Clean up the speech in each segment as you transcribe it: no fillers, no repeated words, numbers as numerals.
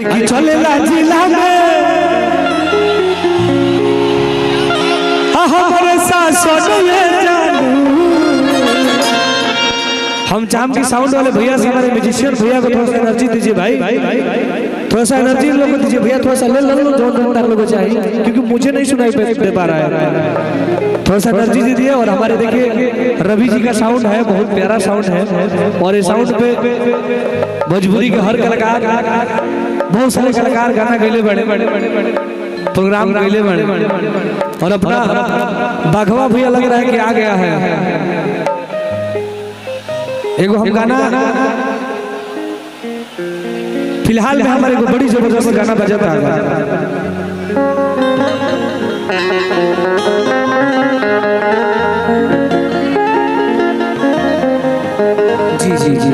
की चलेला जिला में हमारे साथ हम जाम की साउंड वाले भैया से हमारे म्यूजिशियन भैया को थोड़ा सा एनर्जी दीजिए भाई, थोड़ा सा एनर्जी लोगों को दीजिए भैया, थोड़ा सा ले लो जो लोगों को चाहिए, क्योंकि मुझे नहीं सुनाई दे पा रहा है। थोड़ा सा एनर्जी दीजिए। और हमारे देखिए रवि जी का साउंड है, बहुत प्यारा साउंड है, और इस साउंड पे भोजपुरी के हर कलाकार, बहुत सारे कलाकार गाना गैले बड़े प्रोग्राम गैले बड़े, और अपना बाघवा भैया लग रहा है कि आ गया है। एगो हम गाना फिलहाल में हमारे को बड़ी जबरदस्त गाना बजाता है। जी जी जी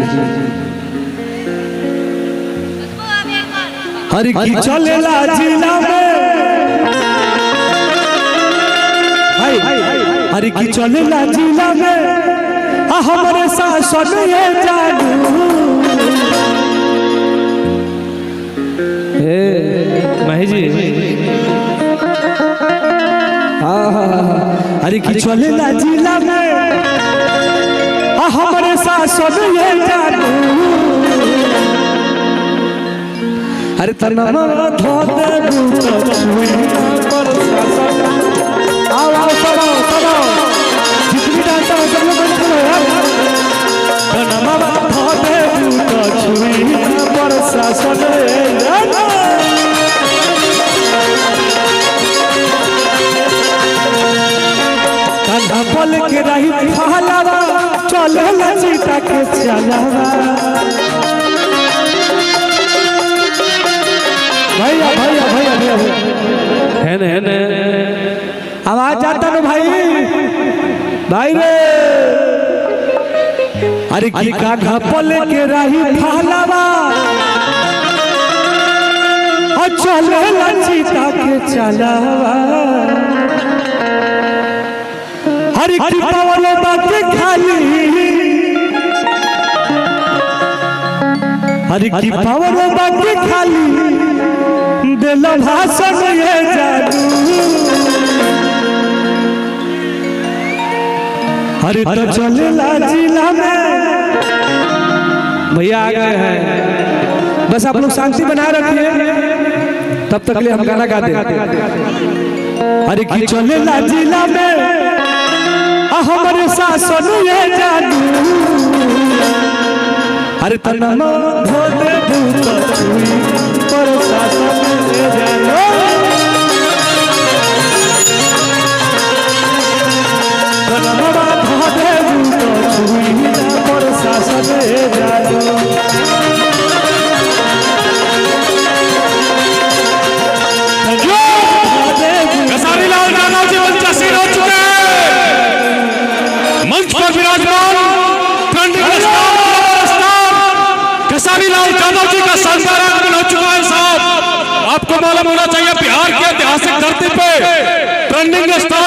हर की चलेला जिला में, हर की चलेला जिला में हमारे साथ सुनिए जानू। मही जी अरे की चलेला जिला में हमारे साथ सुनिए जानू। अरे तना धो दे जितनी डांसर हो सब लोग खड़े हो यार। बोल के रही फहलावा चले लचीता के चलावा। भैया भैया भैया भैया है ने आवाज आता ना भाई, भाई रे। अरे की काका बोल के रही फहलावा चले लचीता के चलावा। हर की पावल बातें खाली, हर की पावल बातें खाली दिल भाषण ये जादू। हर तो चलेला जिला में भैया आ गए हैं। बस आप लोग शांति बनाए रखिए, तब तक ले हम गाना गाते। अरे की चलेला जिला में हमारे साथ सुनिए जानू। अरे तना धो दे भूत छुई पर साथ सुनिए जानू। तना धो दे भूत छुई पर साथ सुनिए जानू। आपको मालूम होना चाहिए बिहार के ऐतिहासिक धरती पे ट्रेंडिंग स्टार